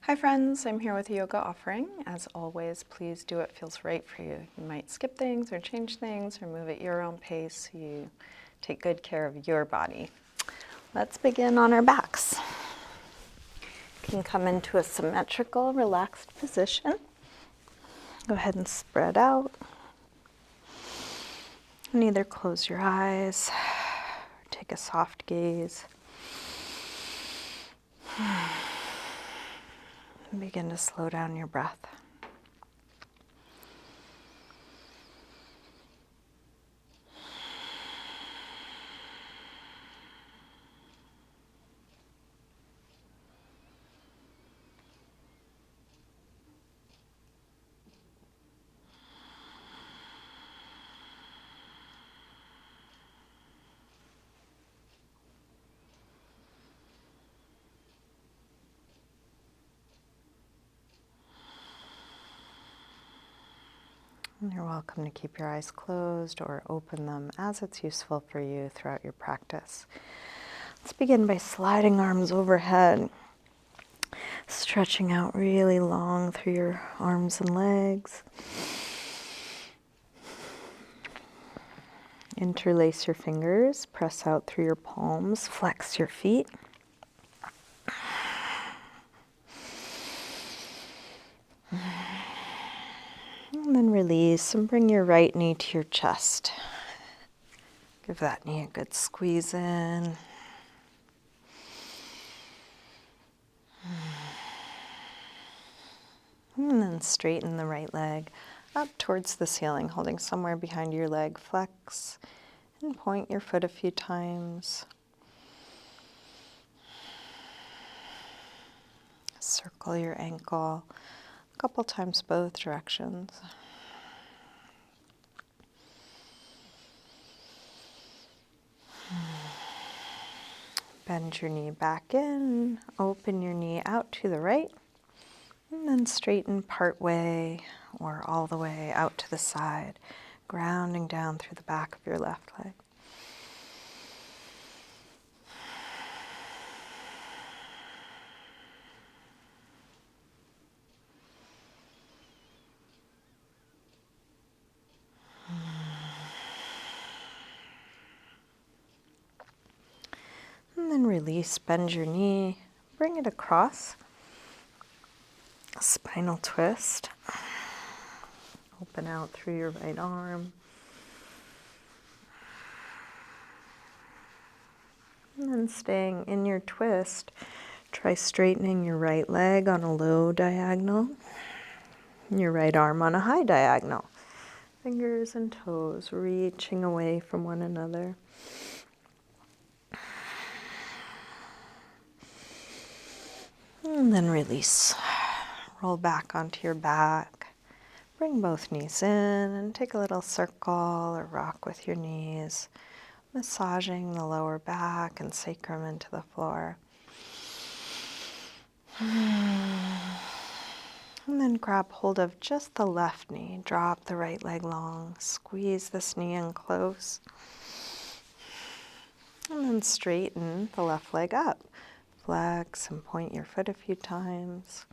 Hi friends, I'm here with a yoga offering. As always, please do what feels right for you. You might skip things or change things or move at your own pace. You take good care of your body. Let's begin on our backs. You can come into a symmetrical, relaxed position. Go ahead and spread out. And either close your eyes or take a soft gaze. And begin to slow down your breath. And you're welcome to keep your eyes closed or open them as it's useful for you throughout your practice. Let's begin by sliding arms overhead, stretching out really long through your arms and legs. Interlace your fingers, press out through your palms, flex your feet. And then release and bring your right knee to your chest. Give that knee a good squeeze in. And then straighten the right leg up towards the ceiling, holding somewhere behind your leg. Flex and point your foot a few times. Circle your ankle a couple times both directions. Bend your knee back in, open your knee out to the right, and then straighten part way or all the way out to the side, grounding down through the back of your left leg. And then release, bend your knee, bring it across, spinal twist. Open out through your right arm. And then staying in your twist, try straightening your right leg on a low diagonal, your right arm on a high diagonal. Fingers and toes reaching away from one another. And then release. Roll back onto your back. Bring both knees in and take a little circle or rock with your knees, massaging the lower back and sacrum into the floor. And then grab hold of just the left knee. Drop the right leg long. Squeeze this knee in close. And then straighten the left leg up. Flex and point your foot a few times.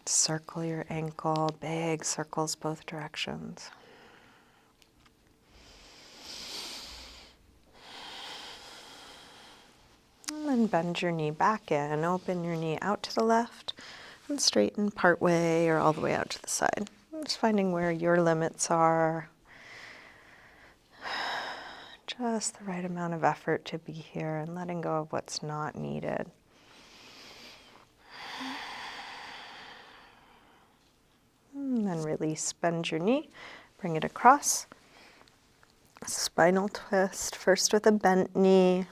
Circle your ankle, big circles both directions. And then bend your knee back in, open your knee out to the left, and straighten part way or all the way out to the side. Just finding where your limits are. Just the right amount of effort to be here and letting go of what's not needed. And then release, bend your knee, bring it across. Spinal twist, first with a bent knee.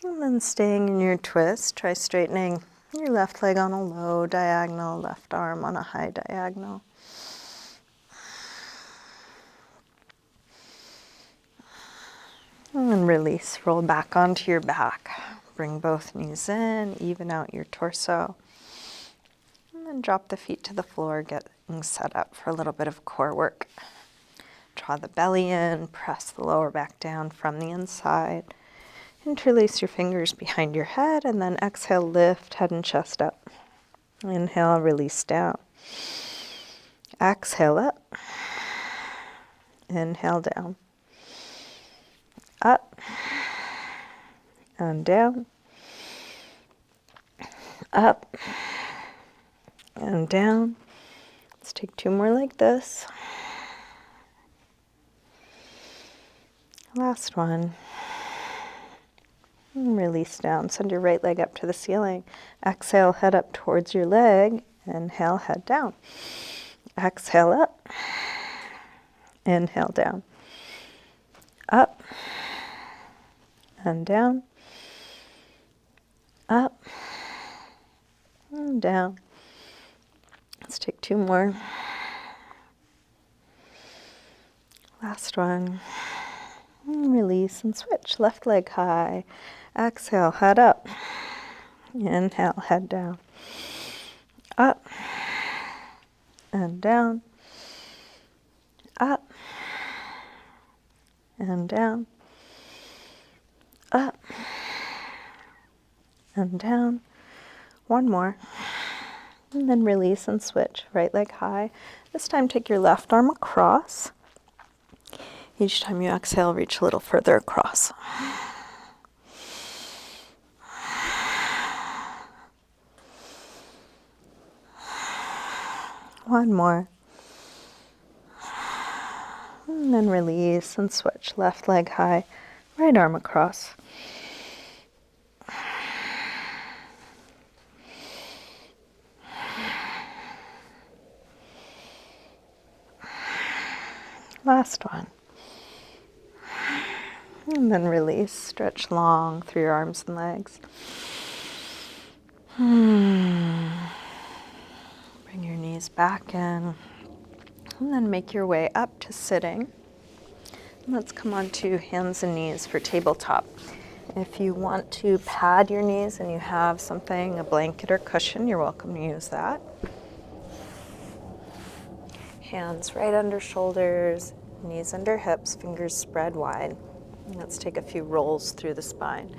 And then staying in your twist, try straightening your left leg on a low diagonal, left arm on a high diagonal. And then release, roll back onto your back. Bring both knees in, even out your torso. And then drop the feet to the floor, getting set up for a little bit of core work. Draw the belly in, press the lower back down from the inside. Interlace your fingers behind your head, and then exhale, lift head and chest up. Inhale, release down. Exhale up. Inhale down. Up and down. Up and down. Let's take 2 more like this. Last one. And release down. Send your right leg up to the ceiling. Exhale, head up towards your leg. Inhale, head down. Exhale up. Inhale down. Up and down. Up and down. Let's take 2 more. Last one. And release and switch. Left leg high. Exhale, head up. Inhale, head down. Up and down. Up and down. Up and down. 1 more. And then release and switch. Right leg high. This time take your left arm across. Each time you exhale, reach a little further across. One more. And then release and switch. Left leg high, right arm across. Last one. And then release. Stretch long through your arms and legs. Bring your knees back in. And then make your way up to sitting. Let's come on to hands and knees for tabletop. If you want to pad your knees and you have something, a blanket or cushion, you're welcome to use that. Hands right under shoulders, knees under hips, fingers spread wide. And let's take a few rolls through the spine,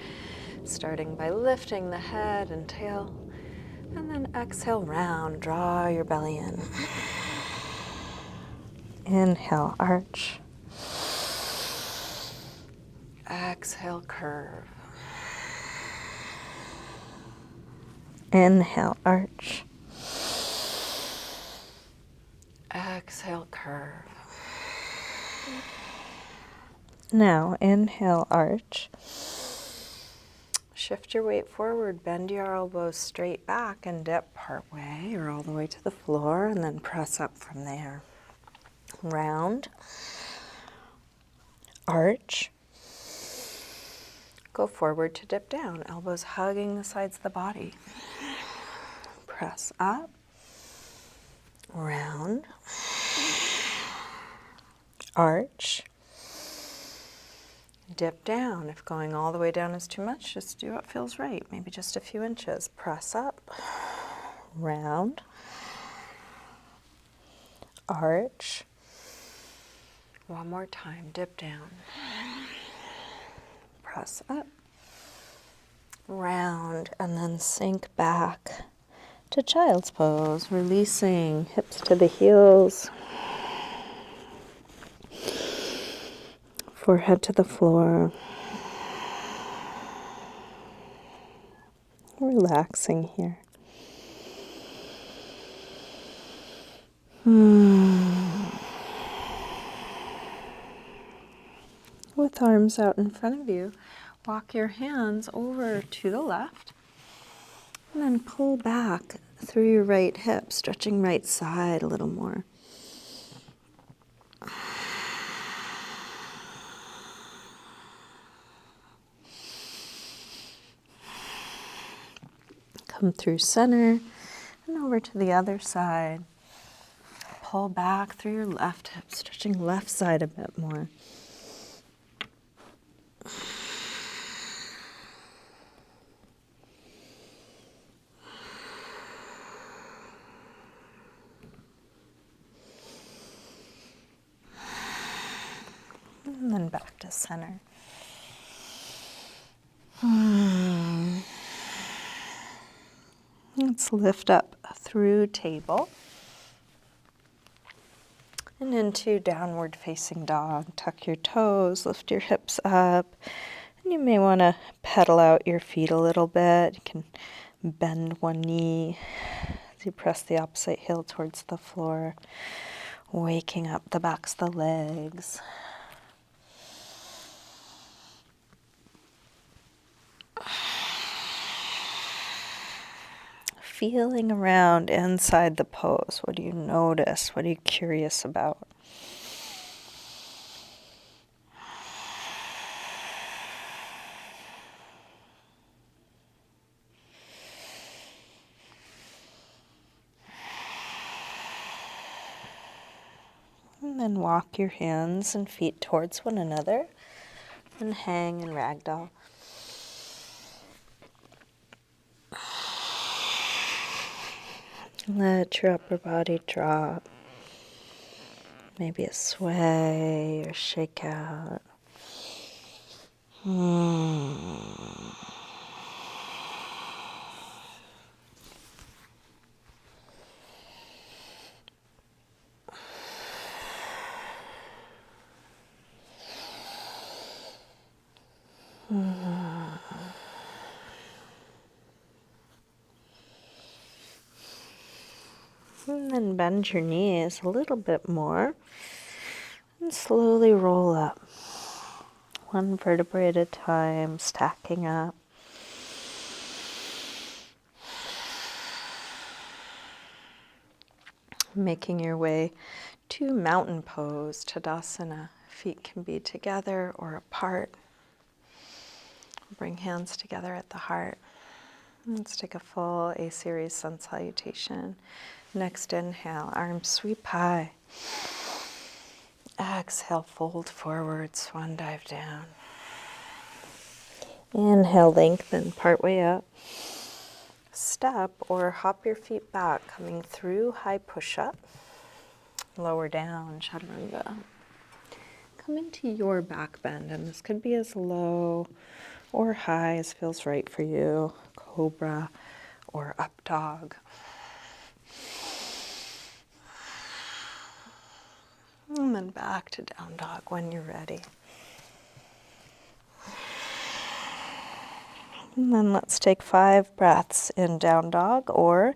starting by lifting the head and tail, and then exhale, round, draw your belly in. Inhale, arch. Exhale, curve. Inhale, arch. Exhale, curve. Now, inhale, arch. Shift your weight forward, bend your elbows straight back and dip part way or all the way to the floor, and then press up from there. Round. Arch. Go forward to dip down, elbows hugging the sides of the body. Press up. Round. Arch. Dip down. If going all the way down is too much, just do what feels right. Maybe just a few inches. Press up. Round. Arch. One more time. Dip down. Press up. Round. And then sink back to child's pose. Releasing hips to the heels. Forehead to the floor. Relaxing here. With arms out in front of you, walk your hands over to the left and then pull back through your right hip, stretching right side a little more. Come through center and over to the other side. Pull back through your left hip, stretching left side a bit more. to center. Let's lift up through table and into downward facing dog. Tuck your toes, lift your hips up. And you may want to pedal out your feet a little bit. You can bend one knee as you press the opposite heel towards the floor, waking up the backs of the legs. Feeling around inside the pose. What do you notice? What are you curious about? And then walk your hands and feet towards one another and hang in ragdoll. Let your upper body drop. Maybe a sway or shake out. And then bend your knees a little bit more and slowly roll up. One vertebrae at a time, stacking up. Making your way to mountain pose, Tadasana. Feet can be together or apart. Bring hands together at the heart. Let's take a full A-series sun salutation. Next inhale, arms sweep high. Exhale, fold forward, swan dive down. Inhale, lengthen, partway up. Step or hop your feet back, coming through high push-up. Lower down, chaturanga. Come into your back bend, and this could be as low or high as feels right for you. Cobra or up dog. And then back to down dog when you're ready. And then let's take 5 breaths in down dog or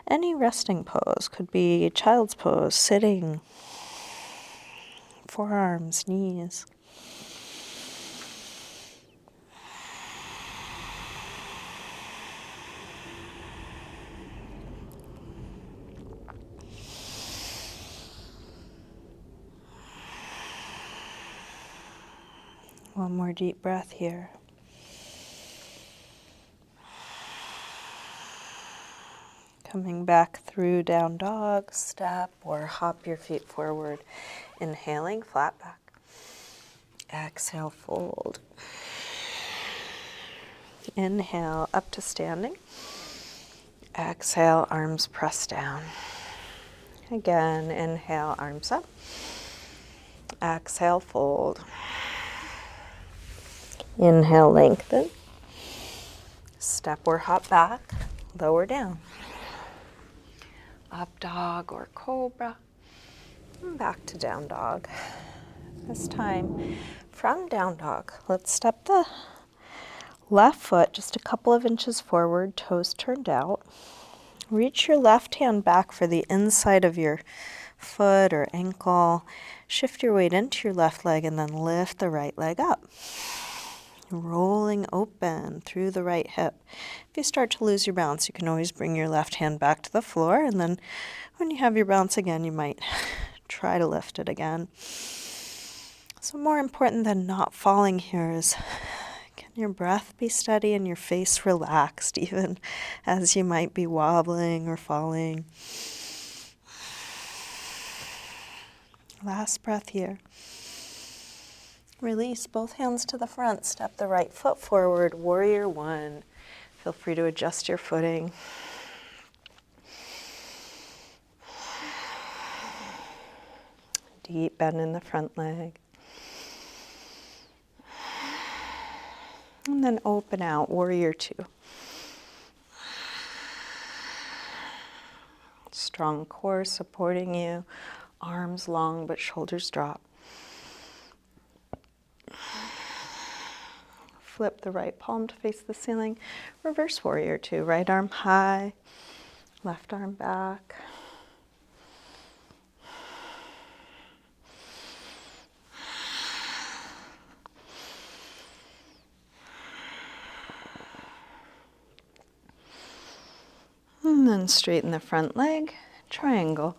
any resting pose. Could be child's pose, sitting, forearms, knees. One more deep breath here. Coming back through down dog, step or hop your feet forward. Inhaling, flat back. Exhale, fold. Inhale, up to standing. Exhale, arms press down. Again, inhale, arms up. Exhale, fold. Inhale, lengthen. Step or hop back, lower down. Up dog or cobra. And back to down dog. This time, from down dog, let's step the left foot just a couple of inches forward, toes turned out. Reach your left hand back for the inside of your foot or ankle. Shift your weight into your left leg and then lift the right leg up. Rolling open through the right hip. If you start to lose your balance, you can always bring your left hand back to the floor, and then when you have your balance again, you might try to lift it again. So more important than not falling here is, can your breath be steady and your face relaxed, even as you might be wobbling or falling? Last breath here. Release both hands to the front. Step the right foot forward. Warrior one. Feel free to adjust your footing. Deep bend in the front leg. And then open out, warrior two. Strong core supporting you, arms long but shoulders drop. Flip the right palm to face the ceiling. Reverse warrior two, right arm high, left arm back. And then straighten the front leg, triangle.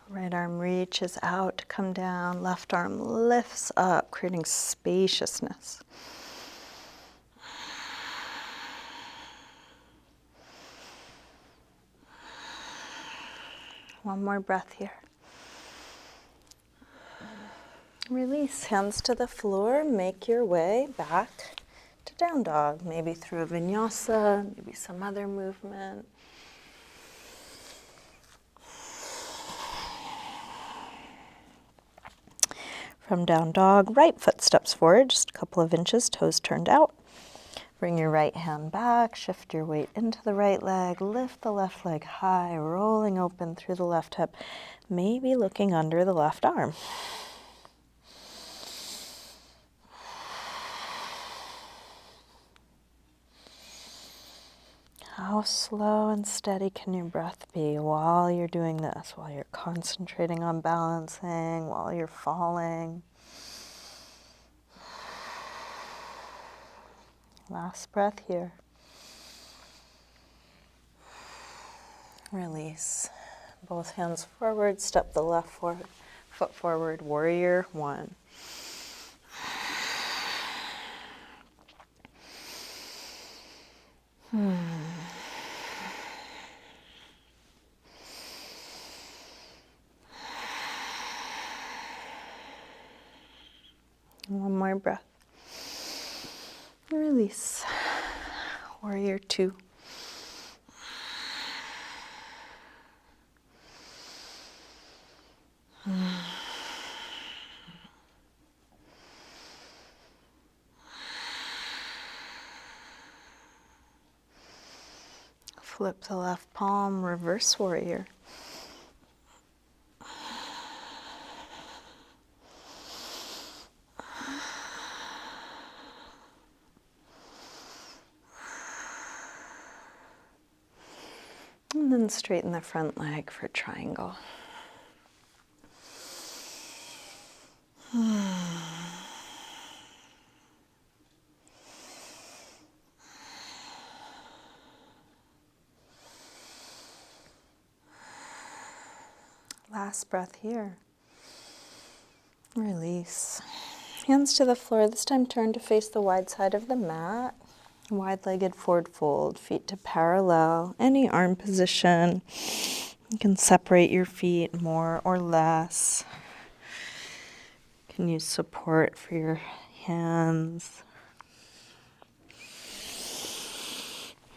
Right arm reaches out to come down, left arm lifts up, creating spaciousness. One more breath here. Release, hands to the floor, make your way back to down dog, maybe through a vinyasa, maybe some other movement. From down dog, right foot steps forward, just a couple of inches, toes turned out. Bring your right hand back, shift your weight into the right leg, lift the left leg high, rolling open through the left hip, maybe looking under the left arm. How slow and steady can your breath be while you're doing this, while you're concentrating on balancing, while you're falling? Last breath here. Release. Both hands forward, step the left foot forward, warrior one. One more breath. Release. Warrior two. Flip the left palm, reverse warrior. And then straighten the front leg for triangle. Last breath here. Release. Hands to the floor. This time turn to face the wide side of the mat. Wide-legged forward fold, feet to parallel. Any arm position. You can separate your feet more or less. You can use support for your hands.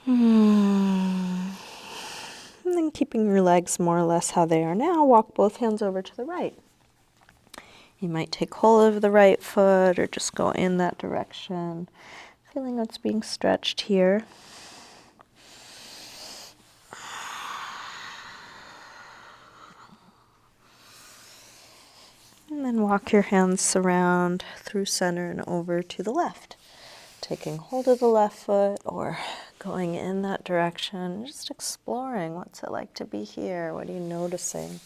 And then keeping your legs more or less how they are now, walk both hands over to the right. You might take hold of the right foot or just go in that direction. Feeling what's being stretched here. And then walk your hands around through center and over to the left. Taking hold of the left foot or going in that direction. Just exploring. What's it like to be here? What are you noticing?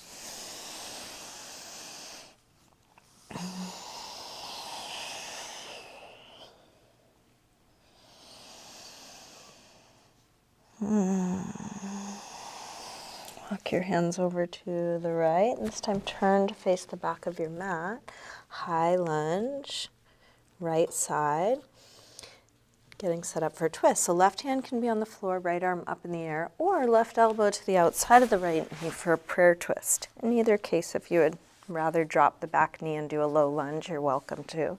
Walk your hands over to the right. This time turn to face the back of your mat. High lunge, right side. Getting set up for a twist. So left hand can be on the floor, right arm up in the air, or left elbow to the outside of the right knee for a prayer twist. In either case, if you would rather drop the back knee and do a low lunge, you're welcome to.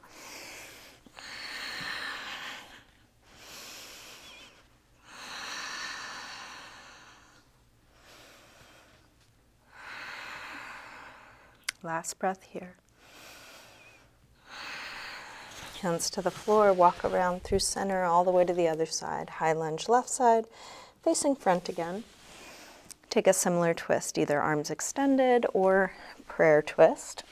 Last breath here. Hands to the floor, walk around through center all the way to the other side. High lunge left side, facing front again. Take a similar twist, either arms extended or prayer twist.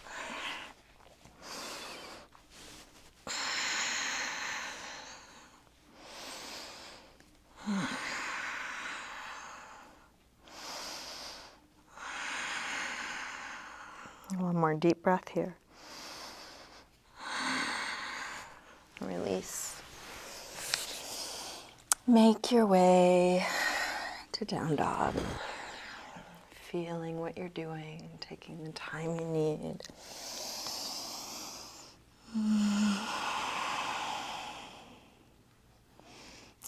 One more deep breath here. Release. Make your way to down dog. Feeling what you're doing, taking the time you need.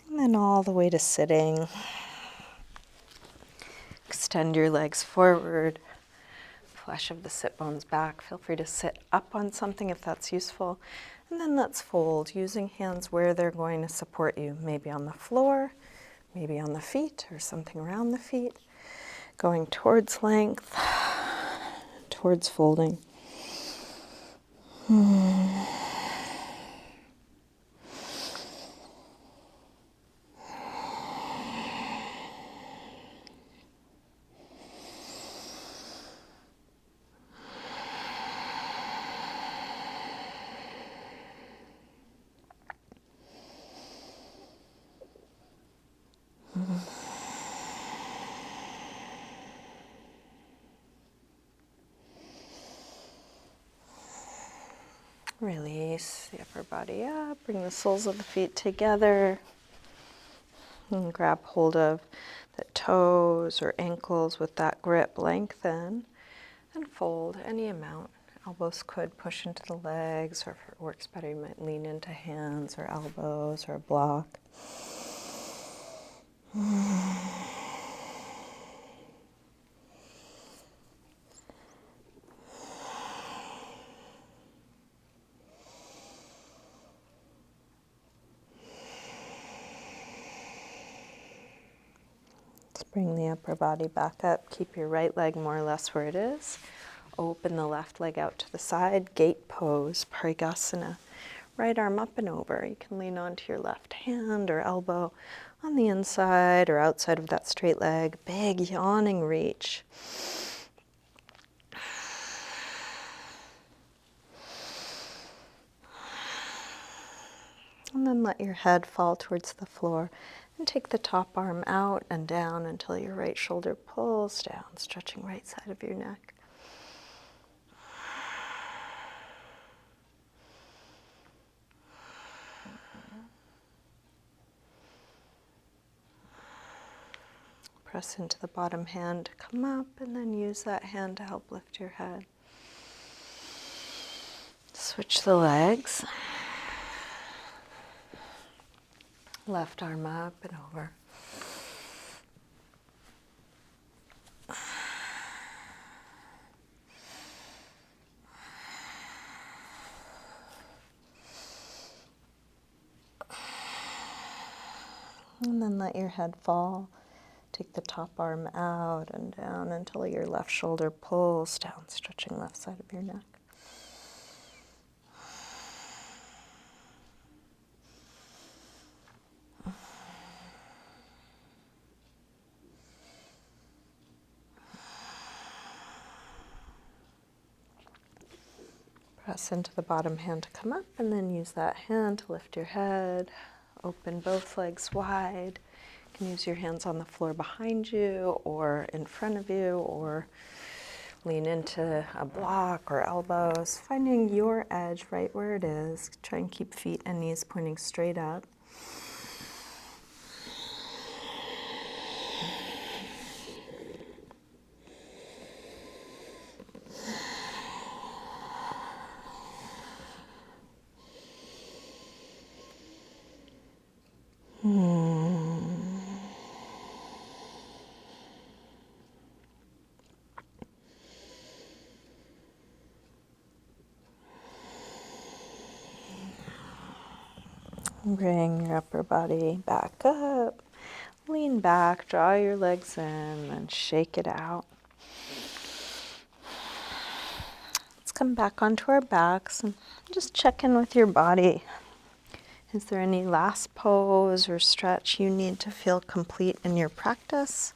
And then all the way to sitting. Extend your legs forward. Flesh of the sit bones back. Feel free to sit up on something if that's useful. And then let's fold, using hands where they're going to support you. Maybe on the floor, maybe on the feet, or something around the feet. Going towards length, towards folding. Release the upper body up, bring the soles of the feet together, and grab hold of the toes or ankles with that grip, lengthen, and fold any amount. Elbows could push into the legs, or if it works better, you might lean into hands or elbows or a block. Let's bring the upper body back up. Keep your right leg more or less where it is. Open the left leg out to the side. Gate pose, Parigasana. Right arm up and over. You can lean onto your left hand or elbow on the inside or outside of that straight leg. Big yawning reach. And then let your head fall towards the floor. And take the top arm out and down until your right shoulder pulls down, stretching right side of your neck. Press into the bottom hand to come up, and then use that hand to help lift your head. Switch the legs. Left arm up and over. And then let your head fall. Take the top arm out and down until your left shoulder pulls down, stretching left side of your neck. Press into the bottom hand to come up, and then use that hand to lift your head. Open both legs wide. You can use your hands on the floor behind you or in front of you, or lean into a block or elbows. Finding your edge right where it is. Try and keep feet and knees pointing straight up. Bring your upper body back up. Lean back, draw your legs in, and shake it out. Let's come back onto our backs and just check in with your body. Is there any last pose or stretch you need to feel complete in your practice?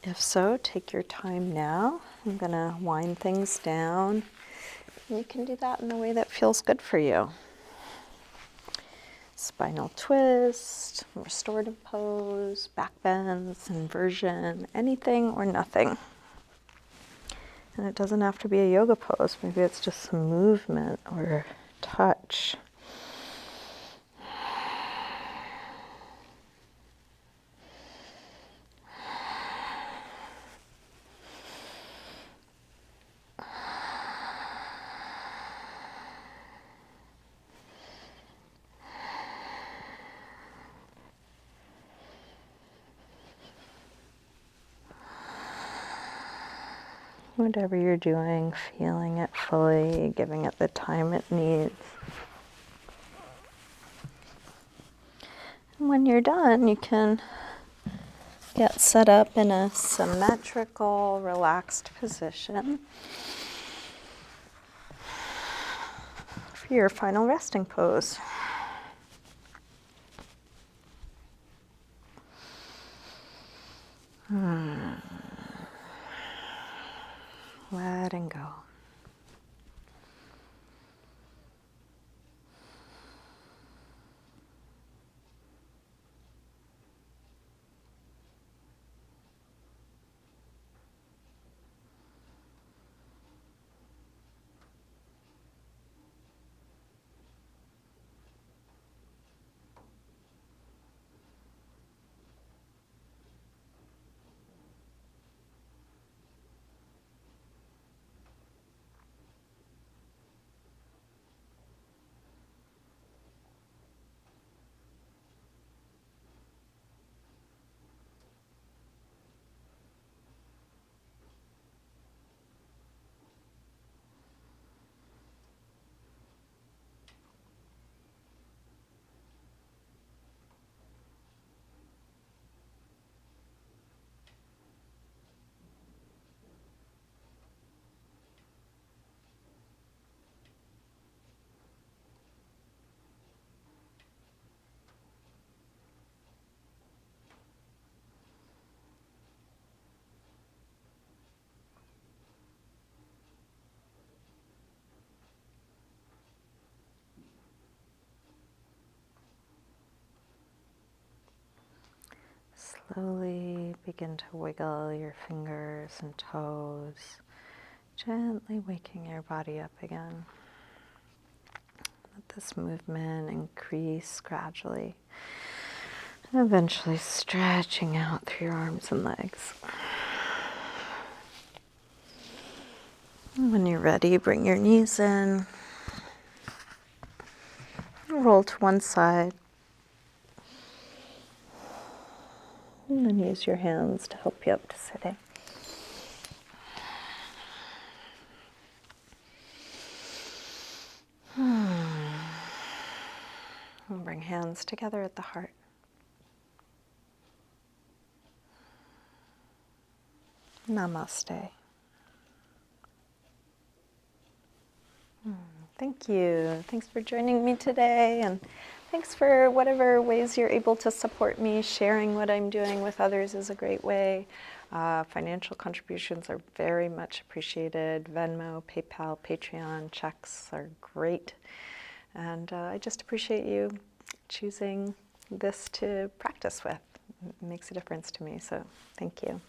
If so, take your time now. I'm going to wind things down. You can do that in the way that feels good for you. Spinal twist, restorative pose, back bends, inversion, anything or nothing. And it doesn't have to be a yoga pose. Maybe it's just some movement or touch. Whatever you're doing, feeling it fully, giving it the time it needs. And when you're done, you can get set up in a symmetrical, relaxed position for your final resting pose. Letting go. Slowly begin to wiggle your fingers and toes, gently waking your body up again. Let this movement increase gradually, and eventually stretching out through your arms and legs. And when you're ready, bring your knees in, roll to one side. And then use your hands to help you up to sitting. And bring hands together at the heart. Namaste. Thank you. Thanks for joining me today, and thanks for whatever ways you're able to support me. Sharing what I'm doing with others is a great way. Financial contributions are very much appreciated. Venmo, PayPal, Patreon, checks are great. And I just appreciate you choosing this to practice with. It makes a difference to me, so thank you.